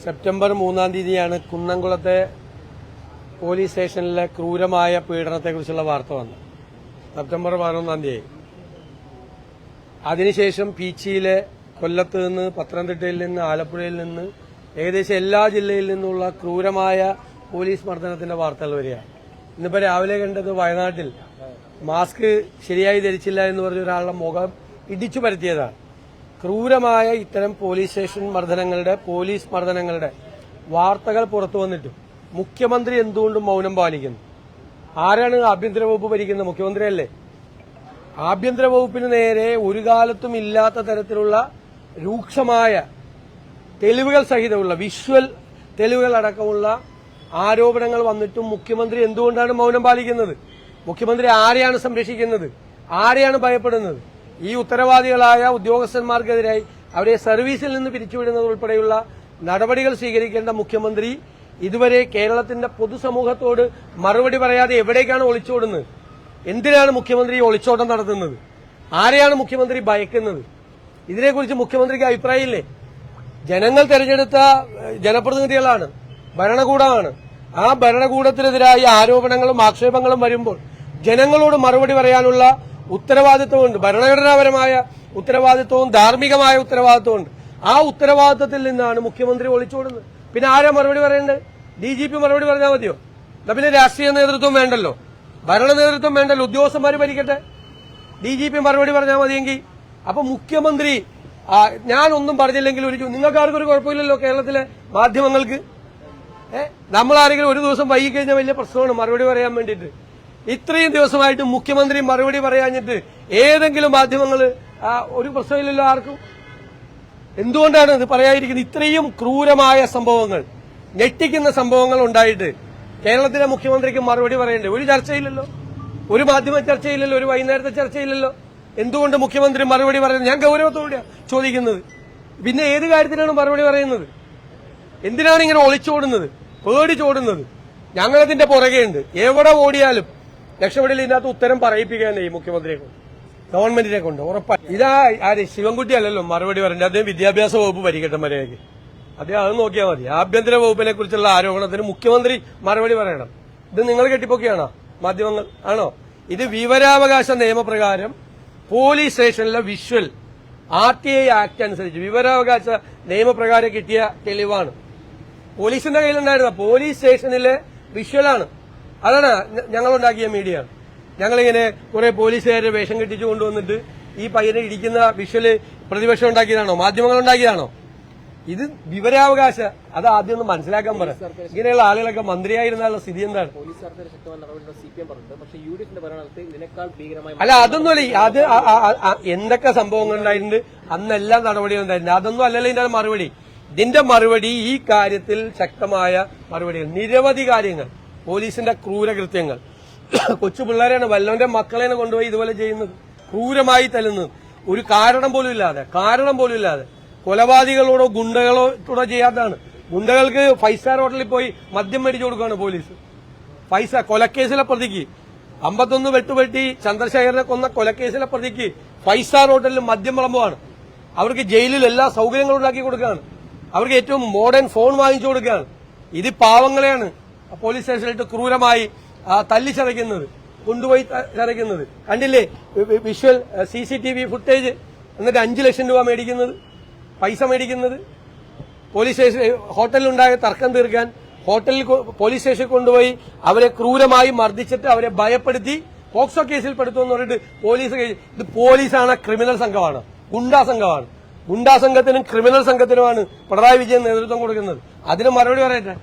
September 3-ാം തീയതിയാണ് കുന്നംകുളത്തെ police സ്റ്റേഷനിലെ ക്രൂരമായ പീഡനത്തെക്കുറിച്ചുള്ള വാർത്ത വന്നത്. സെപ്റ്റംബർ 11-ാം തീയതി. അതിനുശേഷം പീച്ചിയിലെ, കൊല്ലത്ത് നിന്ന്, പത്തനംതിട്ടയിൽ നിന്ന്, ആലപ്പുഴയിൽ നിന്ന്, ഏകദേശം എല്ലാ ജില്ലയിൽ നിന്നുള്ള ക്രൂരമായ പോലീസ് മർദ്ദനത്തിന്റെ വാർത്തകൾ വരികയാണ്. ഇന്നിപ്പോൾ രാവിലെ കണ്ടത് വയനാട്ടിൽ മാസ്ക് ശരിയായി ധരിച്ചില്ല എന്ന് പറഞ്ഞ ഒരാളുടെ മുഖം ഇടിച്ചു പരത്തിയതാണ്. ക്രൂരമായ ഇത്തരം പോലീസ് സ്റ്റേഷൻ മർദ്ദനങ്ങളുടെ, പോലീസ് മർദ്ദനങ്ങളുടെ വാർത്തകൾ പുറത്തു വന്നിട്ടും മുഖ്യമന്ത്രി എന്തുകൊണ്ടും മൌനം പാലിക്കുന്നു? ആരാണ് ആഭ്യന്തര വകുപ്പ് ഭരിക്കുന്നത്? മുഖ്യമന്ത്രിയല്ലേ. ആഭ്യന്തര വകുപ്പിന് നേരെ ഒരു കാലത്തും ഇല്ലാത്ത തരത്തിലുള്ള രൂക്ഷമായ തെളിവുകൾ സഹിതമുള്ള വിഷ്വൽ തെളിവുകൾ അടക്കമുള്ള ആരോപണങ്ങൾ വന്നിട്ടും മുഖ്യമന്ത്രി എന്തുകൊണ്ടാണ് മൌനം പാലിക്കുന്നത്? മുഖ്യമന്ത്രി ആരെയാണ് സംരക്ഷിക്കുന്നത്? ആരെയാണ് ഭയപ്പെടുന്നത്? ഈ ഉത്തരവാദികളായ ഉദ്യോഗസ്ഥന്മാർക്കെതിരായി അവരെ സർവീസിൽ നിന്ന് പിരിച്ചുവിടുന്നത് ഉൾപ്പെടെയുള്ള നടപടികൾ സ്വീകരിക്കേണ്ട മുഖ്യമന്ത്രി ഇതുവരെ കേരളത്തിന്റെ പൊതുസമൂഹത്തോട് മറുപടി പറയാതെ എവിടേക്കാണ് ഒളിച്ചോടുന്നത്? എന്തിനാണ് മുഖ്യമന്ത്രി ഒളിച്ചോട്ടം നടത്തുന്നത്? ആരെയാണ് മുഖ്യമന്ത്രി ഭയക്കുന്നത്? ഇതിനെക്കുറിച്ച് മുഖ്യമന്ത്രിക്ക് അഭിപ്രായമില്ലേ? ജനങ്ങൾ തെരഞ്ഞെടുത്ത ജനപ്രതിനിധികളാണ്, ഭരണകൂടമാണ്. ആ ഭരണകൂടത്തിനെതിരായ ആരോപണങ്ങളും ആക്ഷേപങ്ങളും വരുമ്പോൾ ജനങ്ങളോട് മറുപടി പറയാനുള്ള ഉത്തരവാദിത്വമുണ്ട്. ഭരണഘടനാപരമായ ഉത്തരവാദിത്വവും ധാർമ്മികമായ ഉത്തരവാദിത്വമുണ്ട്. ആ ഉത്തരവാദിത്വത്തിൽ നിന്നാണ് മുഖ്യമന്ത്രി ഒളിച്ചോടുന്നത്. പിന്നെ ആരാ മറുപടി പറയേണ്ടത്? DGP മറുപടി പറഞ്ഞാൽ മതിയോ? പിന്നെ രാഷ്ട്രീയ നേതൃത്വം വേണ്ടല്ലോ, ഭരണ നേതൃത്വം വേണ്ടല്ലോ, ഉദ്യോഗസ്ഥന്മാർ ഭരിക്കട്ടെ. DGP മറുപടി പറഞ്ഞാൽ മതിയെങ്കിൽ അപ്പൊ മുഖ്യമന്ത്രി ഞാനൊന്നും പറഞ്ഞില്ലെങ്കിൽ നിങ്ങൾക്കാർക്കൊരു കുഴപ്പമില്ലല്ലോ കേരളത്തിലെ മാധ്യമങ്ങൾക്ക്. നമ്മളാരെങ്കിലും ഒരു ദിവസം വൈകിക്കഴിഞ്ഞാൽ വലിയ പ്രശ്നമാണ് മറുപടി പറയാൻ വേണ്ടിയിട്ട്. ഇത്രയും ദിവസമായിട്ട് മുഖ്യമന്ത്രി മറുപടി പറയാഞ്ഞിട്ട് ഏതെങ്കിലും മാധ്യമങ്ങൾ ഒരു പ്രശ്നമില്ലല്ലോ ആർക്കും. എന്തുകൊണ്ടാണ് ഇത് പറയാതിരിക്കുന്നത്? ഇത്രയും ക്രൂരമായ സംഭവങ്ങൾ, ഞെട്ടിക്കുന്ന സംഭവങ്ങൾ ഉണ്ടായിട്ട് കേരളത്തിലെ മുഖ്യമന്ത്രിക്ക് മറുപടി പറയണ്ടേ? ഒരു ചർച്ചയില്ലല്ലോ, ഒരു മാധ്യമ ചർച്ചയില്ലല്ലോ, ഒരു വൈകുന്നേരത്തെ ചർച്ചയില്ലല്ലോ. എന്തുകൊണ്ട് മുഖ്യമന്ത്രി മറുപടി പറയുന്നത്? ഞാൻ ഗൌരവത്തോടെയാണ് ചോദിക്കുന്നത്. പിന്നെ ഏത് കാര്യത്തിനാണ് മറുപടി പറയുന്നത്? എന്തിനാണ് ഇങ്ങനെ ഒളിച്ചോടുന്നത്, പേടിച്ചോടുന്നത്? ഞങ്ങളതിന്റെ പുറകെയുണ്ട്. എവിടെ ഓടിയാലും രക്ഷപ്പെടില്ല. ഇതിനകത്ത് ഉത്തരം പറയിപ്പിക്കാനേ ഈ മുഖ്യമന്ത്രിയെ കൊണ്ട്, ഗവൺമെന്റിനെ കൊണ്ട് ഉറപ്പായി. ഇതാ ആര്? ശിവൻകുട്ടി അല്ലല്ലോ മറുപടി പറയേണ്ടത്. അദ്ദേഹം വിദ്യാഭ്യാസ വകുപ്പ് ഭരിക്കട്ടെ മര്യാദയ്ക്ക്. അദ്ദേഹം അത് നോക്കിയാൽ മതി. ആഭ്യന്തര വകുപ്പിനെ കുറിച്ചുള്ള ആരോപണത്തിന് മുഖ്യമന്ത്രി മറുപടി പറയണം. ഇത് നിങ്ങൾ കെട്ടിപ്പൊക്കെയാണോ? മാധ്യമങ്ങൾ ആണോ? ഇത് വിവരാവകാശ നിയമപ്രകാരം പോലീസ് സ്റ്റേഷനിലെ വിഷ്വൽ RTI ആക്ട് അനുസരിച്ച് വിവരാവകാശ നിയമപ്രകാരം കിട്ടിയ തെളിവാണ്. പോലീസിന്റെ കയ്യിലുണ്ടായിരുന്ന പോലീസ് സ്റ്റേഷനിലെ വിഷ്വലാണ്. അതാണ് ഞങ്ങളുണ്ടാക്കിയ മീഡിയ. ഞങ്ങളിങ്ങനെ കുറെ പോലീസുകാരുടെ വേഷം കെട്ടിച്ചു കൊണ്ടുവന്നിട്ട് ഈ പയ്യനെ ഇടിക്കുന്ന വിഷ്വല് പ്രതിപക്ഷം ഉണ്ടാക്കിയതാണോ? മാധ്യമങ്ങൾ ഉണ്ടാക്കിയതാണോ? ഇത് വിവരാവകാശ, അത് ആദ്യം ഒന്ന് മനസ്സിലാക്കാൻ പറ. ഇങ്ങനെയുള്ള ആളുകളൊക്കെ മന്ത്രിയായിരുന്നാലുള്ള സ്ഥിതി എന്താണ്? അല്ല, അതൊന്നുമല്ല. അത് എന്തൊക്കെ സംഭവങ്ങൾ ഉണ്ടായിട്ടുണ്ട്, അന്നെല്ലാം നടപടികളുണ്ടായിട്ടുണ്ട്. അതൊന്നും അല്ലല്ലോ ഇതിന്റെ മറുപടി. ഇതിന്റെ മറുപടി ഈ കാര്യത്തിൽ ശക്തമായ മറുപടികൾ. നിരവധി കാര്യങ്ങൾ, പോലീസിന്റെ ക്രൂരകൃത്യങ്ങൾ. കൊച്ചു പിള്ളേരെയാണ്, വല്ലവന്റെ മക്കളെയാണ് കൊണ്ടുപോയി ഇതുപോലെ ചെയ്യുന്നത്, ക്രൂരമായി തല്ലുന്നത്. ഒരു കാരണം പോലും ഇല്ലാതെ കൊലപാതകളോടോ ഗുണ്ടകളോടോ ചെയ്യാത്തതാണ്. ഗുണ്ടകൾക്ക് 5 സ്റ്റാർ ഹോട്ടലിൽ പോയി മദ്യം മേടിച്ചു കൊടുക്കുകയാണ് പോലീസ്. കൊലക്കേസിലെ പ്രതിക്ക് 51 വെട്ടുവെട്ടി ചന്ദ്രശേഖരനെ കൊന്ന കൊലക്കേസിലെ പ്രതിക്ക് 5 സ്റ്റാർ ഹോട്ടലിൽ മദ്യം വിളമ്പുവാണ്. അവർക്ക് ജയിലിൽ എല്ലാ സൗകര്യങ്ങളും ഉണ്ടാക്കി കൊടുക്കുകയാണ്. അവർക്ക് ഏറ്റവും മോഡേൺ ഫോൺ വാങ്ങിച്ചു കൊടുക്കുകയാണ്. ഇത് പാവങ്ങളെയാണ് പോലീസ് സ്റ്റേഷനിലിട്ട് ക്രൂരമായി തല്ലിച്ചതയ്ക്കുന്നത്, കൊണ്ടുപോയി ചതയ്ക്കുന്നത്. കണ്ടില്ലേ വിഷ്വൽ CCTV ഫുട്ടേജ്? എന്നിട്ട് 5 ലക്ഷം രൂപ പൈസ മേടിക്കുന്നത്. പോലീസ് സ്റ്റേഷൻ ഹോട്ടലിലുണ്ടായ തർക്കം തീർക്കാൻ പോലീസ് സ്റ്റേഷനിൽ കൊണ്ടുപോയി അവരെ ക്രൂരമായി മർദ്ദിച്ചിട്ട് അവരെ ഭയപ്പെടുത്തി പോക്സോ കേസിൽ പെടുത്തുമെന്ന് പറഞ്ഞിട്ട് ഇത് പോലീസാണ്, ക്രിമിനൽ സംഘമാണ്, ഗുണ്ടാ സംഘമാണ്. ഗുണ്ടാ സംഘത്തിനും ക്രിമിനൽ സംഘത്തിനുമാണ് പിണറായി വിജയൻ നേതൃത്വം കൊടുക്കുന്നത്. അതിന് മറുപടി പറയട്ടെ.